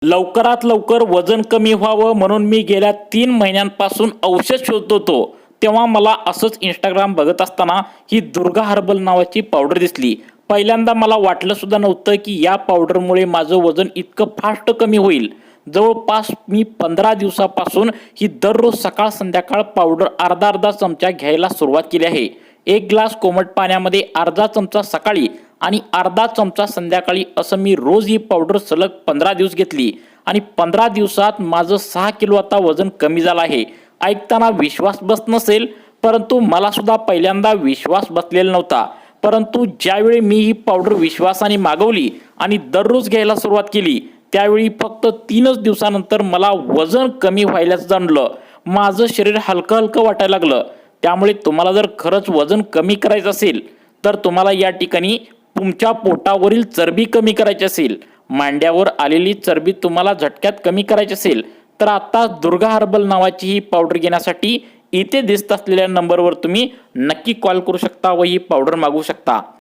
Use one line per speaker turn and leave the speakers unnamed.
लवकरात लवकर वजन कमी व्हावं म्हणून मी गेल्या 3 महिन्यांपासून औषध शोधत होतो. तेव्हा मला असंच इंस्टाग्राम बघत असताना ही दुर्गा हर्बल नावाची पावडर दिसली. पहिल्यांदा मला वाटलं सुद्धा नव्हतं की या पावडरमुळे माझं वजन इतकं फास्ट कमी होईल. जवळपास मी 15 दिवसापासून ही दररोज सकाळ संध्याकाळ पावडर अर्धा अर्धा चमचा घ्यायला सुरुवात केली आहे. 1 ग्लास कोमट पाण्यामध्ये अर्धा चमचा सकाळी आणि अर्धा चमचा संध्याकाळी असं मी रोज ही पावडर सलग 15 दिवस घेतली आणि 15 दिवसात माझं 6 किलो आता वजन कमी झालं आहे. ऐकताना विश्वास बसत नसेल, परंतु मला सुद्धा पहिल्यांदा विश्वास बसलेला नव्हता. परंतु ज्यावेळी मी ही पावडर विश्वासाने मागवली आणि दररोज घ्यायला सुरुवात केली, त्यावेळी फक्त 3 दिवसानंतर मला वजन कमी व्हायलाच जाणवलं. माझं शरीर हलकं हलकं वाटायला लागलं. त्यामुळे तुम्हाला जर खरंच वजन कमी करायचं असेल तर तुम्हाला या ठिकाणी तुमच्या पोटावरील चरबी कमी करायची असेल, मांड्यावर आलेली चरबी तुम्हाला झटक्यात कमी करायची असेल, तर आता दुर्गा हर्बल नावाची ही पावडर घेण्यासाठी इथे दिसत असलेल्या नंबरवर तुम्ही नक्की कॉल करू शकता व ही पावडर मागवू शकता.